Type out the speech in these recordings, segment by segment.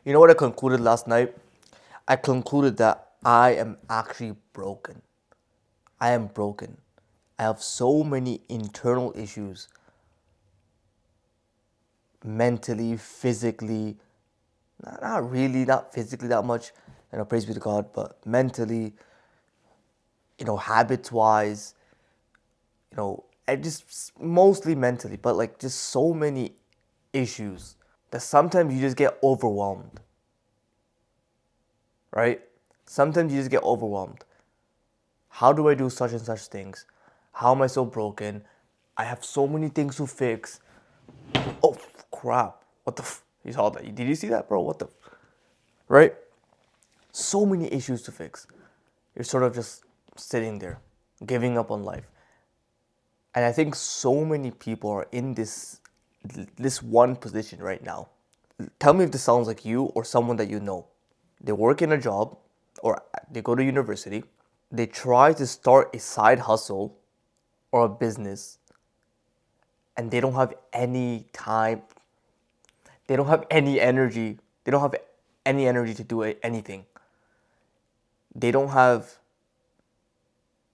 You know what I concluded last night? I concluded that I am actually broken. I am broken. I have so many internal issues mentally, physically, not really, not physically that much, praise be to God, but mentally, habits wise, and just mostly mentally, but like just so many issues that sometimes you just get overwhelmed, right? Sometimes you just get overwhelmed. How do I do such and such things? How am I so broken? I have so many things to fix. Oh, crap. What the You saw that. Did you see that, bro? What the Right? So many issues to fix. You're sort of just sitting there, giving up on life. And I think so many people are in this one position right now. Tell me if this sounds like you or someone that you know. They work in a job or they go to university. They try to start a side hustle or a business, and they don't have any time. They don't have any energy. They don't have any energy to do anything. They don't have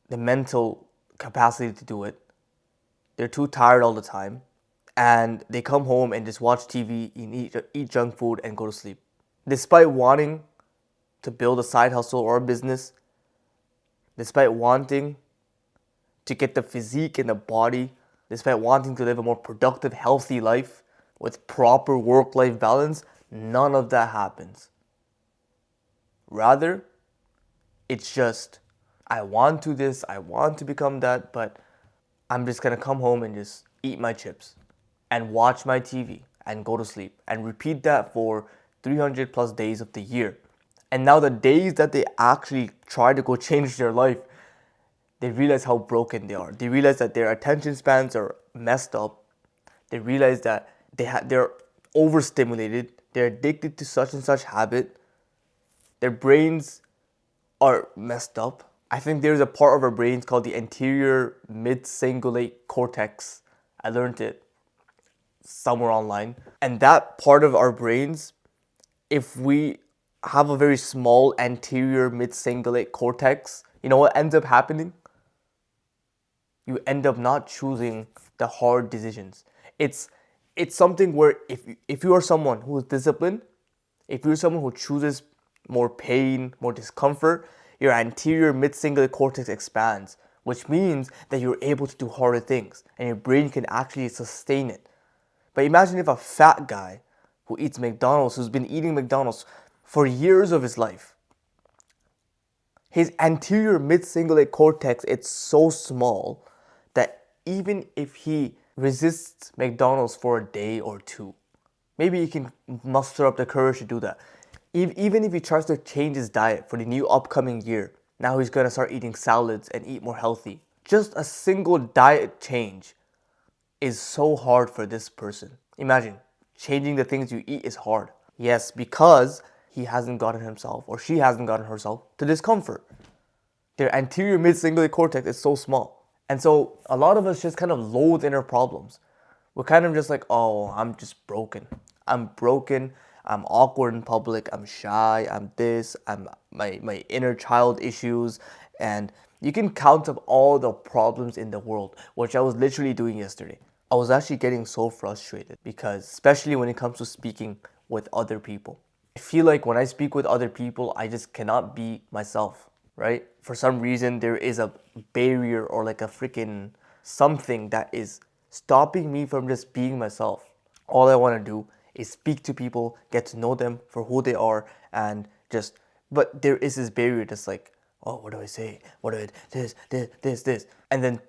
the mental capacity to do it. They're too tired all the time. And they come home and just watch TV and eat junk food and go to sleep. Despite wanting to build a side hustle or a business, despite wanting to get the physique and the body, despite wanting to live a more productive, healthy life with proper work-life balance, none of that happens. Rather, it's just, I want to this, I want to become that, but I'm just gonna come home and just eat my chips and watch my TV and go to sleep and repeat that for 300 plus days of the year. And now the days that they actually try to go change their life, they realize how broken they are. They realize that their attention spans are messed up. They realize that they're overstimulated. They're addicted to such and such habit. Their brains are messed up. I think there's a part of our brains called the anterior mid-cingulate cortex. I learned it somewhere online. And that part of our brains, if we have a very small anterior mid-cingulate cortex, you know what ends up happening? You end up not choosing the hard decisions. It's something where if you are someone who is disciplined, if you're someone who chooses more pain, more discomfort, your anterior mid-cingulate cortex expands, which means that you're able to do harder things and your brain can actually sustain it. But imagine if a fat guy who eats McDonald's, who's been eating McDonald's for years of his life, his anterior mid-cingulate cortex, it's so small that even if he resists McDonald's for a day or two, maybe he can muster up the courage to do that. Even if he tries to change his diet for the new upcoming year, now he's gonna start eating salads and eat more healthy. Just a single diet change is so hard for this person. Imagine, changing the things you eat is hard. Yes, because he hasn't gotten himself or she hasn't gotten herself to discomfort. Their anterior mid-cingulate cortex is so small. And so a lot of us just kind of loathe inner problems. We're kind of just like, oh, I'm just broken. I'm broken. I'm awkward in public. I'm shy. I'm this. I'm my inner child issues. And you can count up all the problems in the world, which I was literally doing yesterday. I was actually getting so frustrated because, especially when it comes to speaking with other people, I feel like when I speak with other people, I just cannot be myself, right? For some reason, there is a barrier or like a freaking something that is stopping me from just being myself. All I want to do is speak to people, get to know them for who they are, and just, but there is this barrier that's like, oh, what do I say? What do I, this. And then,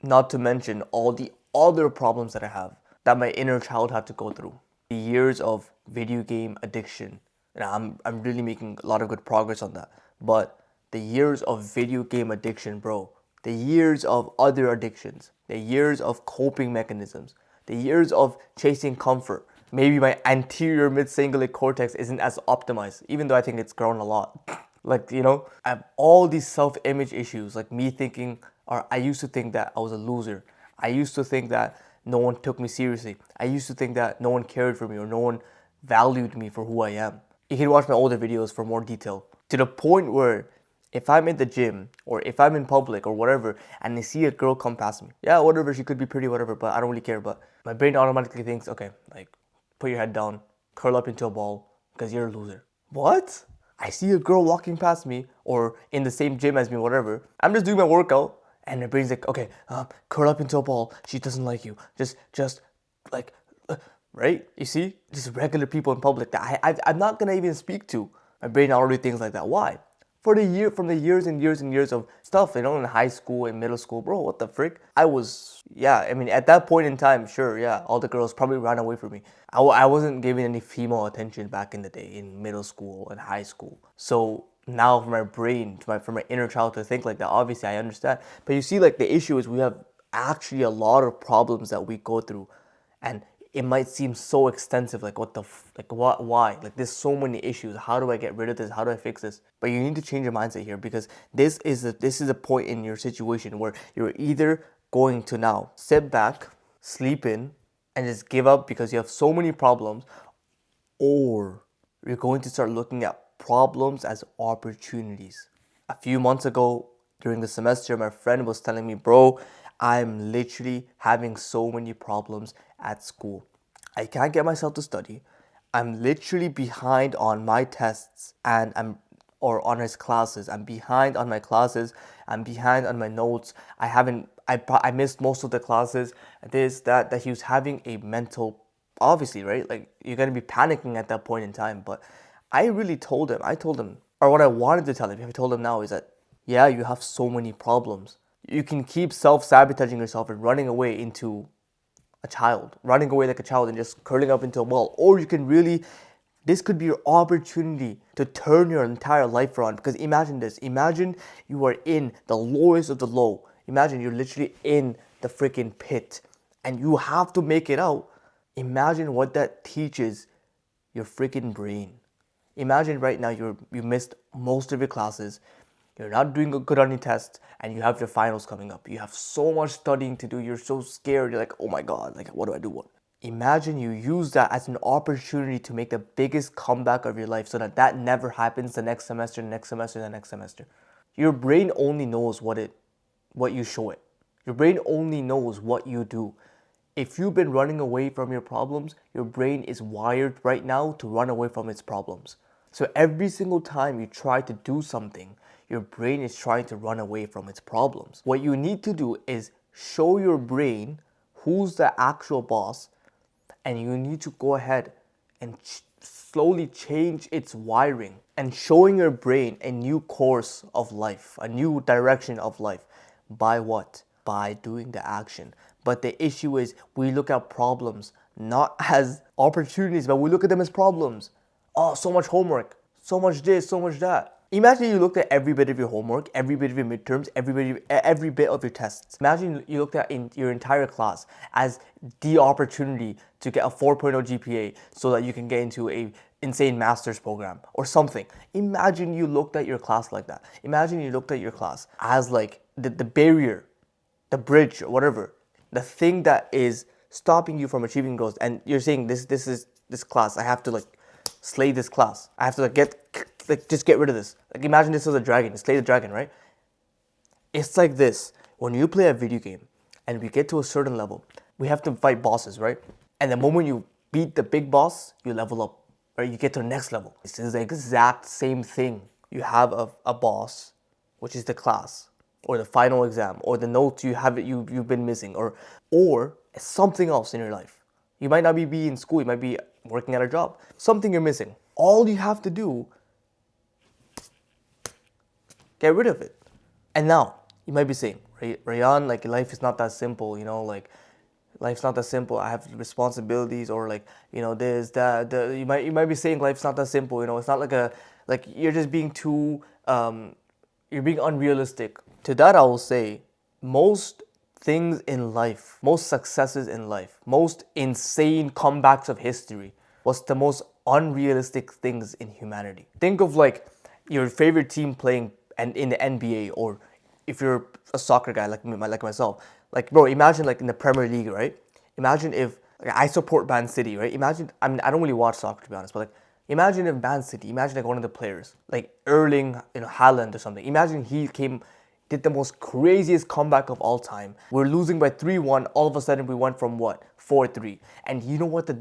not to mention all the other problems that I have that my inner child had to go through. The years of video game addiction. And I'm really making a lot of good progress on that. But the years of video game addiction, bro, the years of other addictions, the years of coping mechanisms, the years of chasing comfort. Maybe my anterior mid-cingulate cortex isn't as optimized, even though I think it's grown a lot. I have all these self-image issues, like me thinking, or I used to think that I was a loser. I used to think that no one took me seriously. I used to think that no one cared for me or no one valued me for who I am. You can watch my older videos for more detail. To the point where if I'm in the gym or if I'm in public or whatever and I see a girl come past me, yeah, whatever, she could be pretty, whatever, but I don't really care. But my brain automatically thinks, okay, like put your head down, curl up into a ball because you're a loser. What? I see a girl walking past me or in the same gym as me, whatever. I'm just doing my workout and my brain's like, okay, curl up into a ball. She doesn't like you. Just like, right? You see, just regular people in public that I'm not gonna even speak to. My brain already thinks like that. Why? From the years and years and years of stuff, in high school and middle school, bro, what the frick? I mean, at that point in time, sure, yeah, all the girls probably ran away from me. I wasn't giving any female attention back in the day, in middle school and high school. So now for my brain, for my inner child to think like that, obviously I understand. But you see, like, the issue is we have actually a lot of problems that we go through. And it might seem so extensive, like why? Like there's so many issues. How do I get rid of this? How do I fix this? But you need to change your mindset here because this is a point in your situation where you're either going to now sit back, sleep in, and just give up because you have so many problems, or you're going to start looking at problems as opportunities. A few months ago during the semester, my friend was telling me, bro, I'm literally having so many problems at school. I can't get myself to study. I'm literally behind on my tests or on his classes. I'm behind on my classes. I'm behind on my notes. I missed most of the classes. That he was having a mental, obviously, right? Like you're going to be panicking at that point in time. But I told him, or what I wanted to tell him, if I told him now is that, yeah, you have so many problems. You can keep self-sabotaging yourself and running away into a child, running away like a child and just curling up into a ball. Or you can really, this could be your opportunity to turn your entire life around. Because imagine this, imagine you are in the lowest of the low. Imagine you're literally in the freaking pit and you have to make it out. Imagine what that teaches your freaking brain. Imagine right now you missed most of your classes, you're not doing good on your tests, and you have your finals coming up. You have so much studying to do, you're so scared, you're like, oh my god, like what do I do? What? Imagine you use that as an opportunity to make the biggest comeback of your life so that never happens the next semester, the next semester, the next semester. Your brain only knows what you show it. Your brain only knows what you do. If you've been running away from your problems, your brain is wired right now to run away from its problems. So every single time you try to do something, your brain is trying to run away from its problems. What you need to do is show your brain who's the actual boss, and you need to go ahead and slowly change its wiring and showing your brain a new course of life, a new direction of life. By what? By doing the action. But the issue is we look at problems not as opportunities, but we look at them as problems. Oh, so much homework, so much this, so much that. Imagine you looked at every bit of your homework, every bit of your midterms, every bit of your tests. Imagine you looked at in your entire class as the opportunity to get a 4.0 GPA so that you can get into a insane master's program or something. Imagine you looked at your class like that. Imagine you looked at your class as like the barrier, the bridge, or whatever, the thing that is stopping you from achieving goals. And you're saying this class, I have to like slay this class. I have to just get rid of this. Like imagine this is a dragon, slay the dragon, right? It's like this. When you play a video game and we get to a certain level, we have to fight bosses, right? And the moment you beat the big boss, you level up, or you get to the next level. It's the exact same thing. You have a boss, which is the class, or the final exam, or the notes you've been missing, or something else in your life. You might not be in school, you might be working at a job. Something you're missing. All you have to do, get rid of it. And now, you might be saying, Rayan, like life is not that simple, like life's not that simple. I have responsibilities, or like, this, that, you might be saying life's not that simple, it's not like you're just being too, you're being unrealistic. To that I will say, most things in life, most successes in life, most insane comebacks of history was the most unrealistic things in humanity. Think of like your favorite team playing and in the NBA, or if you're a soccer guy like myself, like bro, imagine like in the Premier League, right? Imagine if like, I support Man City, right? Imagine, I mean, I don't really watch soccer to be honest, but like Imagine if Man City, imagine like one of the players, like Erling, Haaland or something. Imagine he did the most craziest comeback of all time. We're losing by 3-1. All of a sudden, we went from what 4-3. And you know what the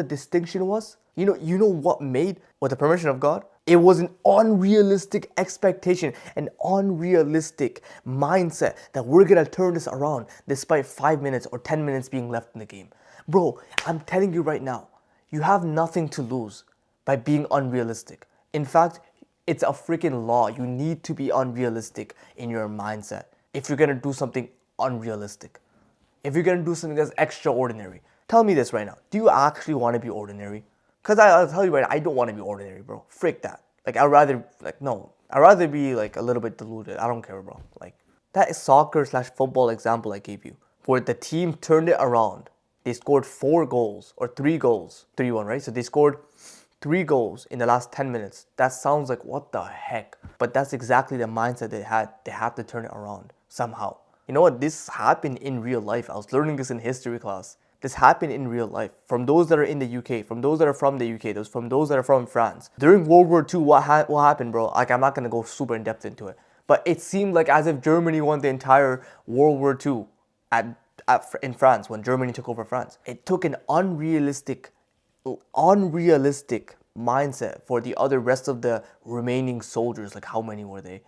distinction was? You know what made, with the permission of God, it was an unrealistic expectation, an unrealistic mindset that we're gonna turn this around despite 5 minutes or 10 minutes being left in the game. Bro, I'm telling you right now, you have nothing to lose by being unrealistic. In fact, it's a freaking law. You need to be unrealistic in your mindset if you're gonna do something unrealistic. If you're gonna do something that's extraordinary. Tell me this right now. Do you actually want to be ordinary? Because I'll tell you right now, I don't want to be ordinary, bro. Frick that. Like, I'd rather be like a little bit deluded. I don't care, bro. Like, that soccer/football example I gave you, where the team turned it around. They scored 4 goals or 3 goals, 3-1, right? So they scored 3 goals in the last 10 minutes. That sounds like what the heck? But that's exactly the mindset they had. They had to turn it around somehow. You know what? This happened in real life. I was learning this in history class. This happened in real life. From those that are in the UK, from those that are from the UK, from those that are from France. During World War II, what happened, bro? Like, I'm not going to go super in depth into it. But it seemed like as if Germany won the entire World War II in France, when Germany took over France. It took an unrealistic mindset for the other rest of the remaining soldiers, like how many were they,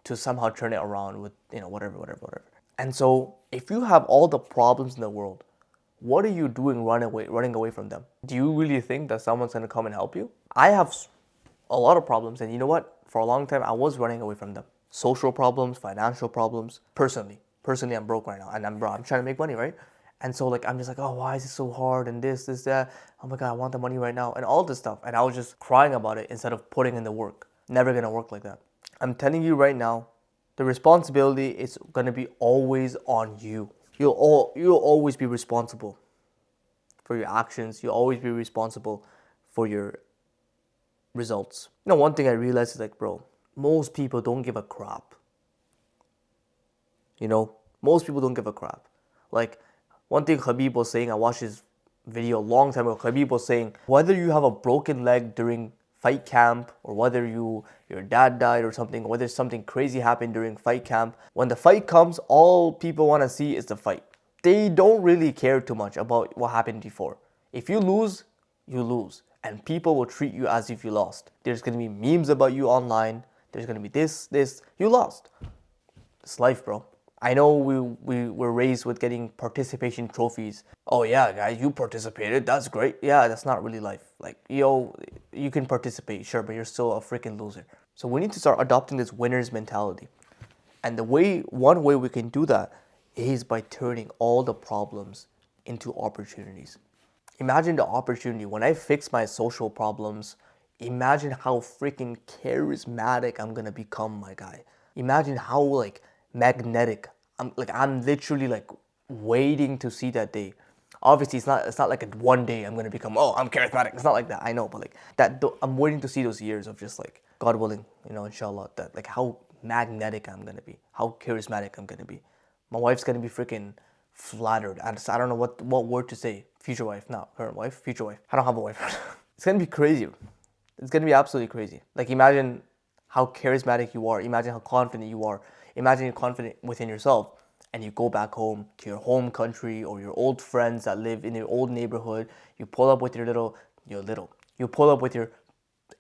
to somehow turn it around with, whatever. And so if you have all the problems in the world, what are you doing running away from them? Do you really think that someone's going to come and help you? I have a lot of problems, and you know what? For a long time, I was running away from them. Social problems, financial problems. Personally, I'm broke right now, and I'm trying to make money, right? And so like I'm just like, oh, why is it so hard and this, that? Oh my God, I want the money right now and all this stuff. And I was just crying about it instead of putting in the work. Never gonna work like that. I'm telling you right now, the responsibility is gonna be always on you. You'll always be responsible for your actions. You'll always be responsible for your results. One thing I realized is like, bro, most people don't give a crap. Most people don't give a crap. Like, one thing Khabib was saying, I watched his video a long time ago. Khabib was saying, whether you have a broken leg during fight camp, or whether your dad died or something, whether something crazy happened during fight camp, when the fight comes, all people want to see is the fight. They don't really care too much about what happened before. If you lose, you lose. And people will treat you as if you lost. There's going to be memes about you online. There's going to be this. You lost. It's life, bro. I know we were raised with getting participation trophies. Oh yeah, guys, you participated. That's great. Yeah, that's not really life. Like, you can participate, sure, but you're still a freaking loser. So we need to start adopting this winner's mentality. And one way we can do that is by turning all the problems into opportunities. Imagine the opportunity. When I fix my social problems, imagine how freaking charismatic I'm gonna become, my guy. Imagine how like magnetic. I'm literally like waiting to see that day. Obviously, it's not like one day I'm gonna become, oh, I'm charismatic. It's not like that. I know, but like that, I'm waiting to see those years of just like, God willing, inshallah, that like how magnetic I'm gonna be, how charismatic I'm gonna be. My wife's gonna be freaking flattered. I don't know what word to say. Future wife, not current wife. Future wife. I don't have a wife. It's gonna be crazy. It's gonna be absolutely crazy. Like, imagine how charismatic you are. Imagine how confident you are. Imagine you're confident within yourself, and you go back home to your home country or your old friends that live in your old neighborhood. You pull up with you pull up with your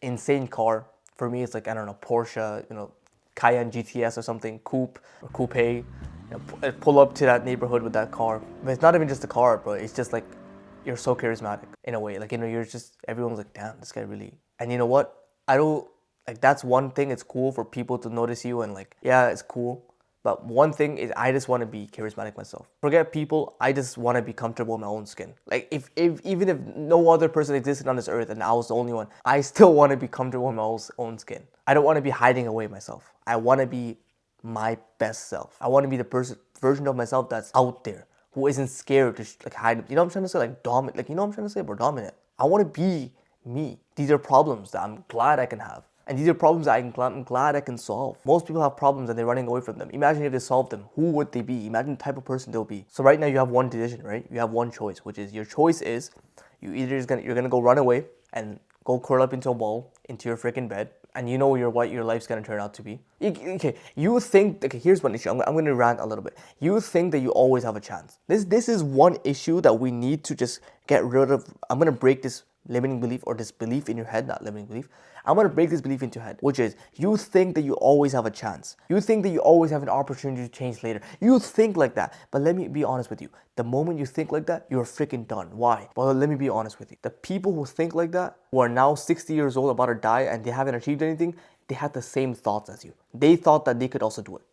insane car. For me, it's like, I don't know, Porsche, Cayenne GTS or something, coupe or coupe. Pull up to that neighborhood with that car. But it's not even just a car, bro. It's just like, you're so charismatic in a way. Like, you're just, everyone's like, damn, this guy really. And you know what? I don't, like, that's one thing. It's cool for people to notice you, and like, yeah, it's cool. But one thing is, I just want to be charismatic myself. Forget people. I just want to be comfortable in my own skin. Like, even if no other person existed on this earth and I was the only one, I still want to be comfortable in my own skin. I don't want to be hiding away myself. I want to be my best self. I want to be the version of myself that's out there, who isn't scared to like hide. You know what I'm trying to say? Like, dominant. Like, you know what I'm trying to say? We're dominant. I want to be me. These are problems that I'm glad I can have. And these are problems that I'm glad I can solve. Most people have problems and they're running away from them. Imagine if they solved them. Who would they be? Imagine the type of person they'll be. So right now you have one decision, right? You have one choice, which is, your choice is, you're gonna go run away and go curl up into a ball, into your freaking bed, and you know what your life's gonna turn out to be. Okay, you think, okay, here's one issue. I'm gonna rant a little bit. You think that you always have a chance. This is one issue that we need to just get rid of. I'm gonna break this limiting belief, or this belief in your head, not limiting belief. I'm gonna break this belief into your head, which is you think that you always have a chance. You think that you always have an opportunity to change later. You think like that. But let me be honest with you. The moment you think like that, you're freaking done. Why? Well, let me be honest with you. The people who think like that, who are now 60 years old, about to die, and they haven't achieved anything, they had the same thoughts as you. They thought that they could also do it.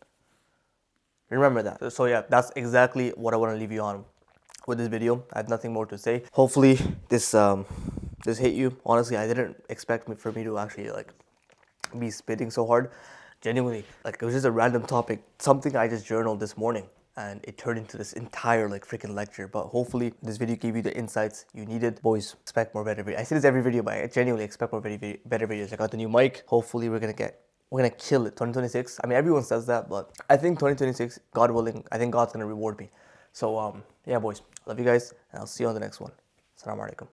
Remember that. So yeah, that's exactly what I want to leave you on with this video. I have nothing more to say. Hopefully this hit you. Honestly, I didn't expect for me to actually like be spitting so hard. Genuinely, like it was just a random topic, something I just journaled this morning, and it turned into this entire like freaking lecture. But hopefully this video gave you the insights you needed. Boys, expect more better videos. I say this every video, but I genuinely expect more better videos. I got the new mic. Hopefully we're gonna kill it. 2026. I mean, everyone says that, but I think 2026, God willing, I think God's gonna reward me. So yeah, boys, love you guys, and I'll see you on the next one. Assalamu alaikum.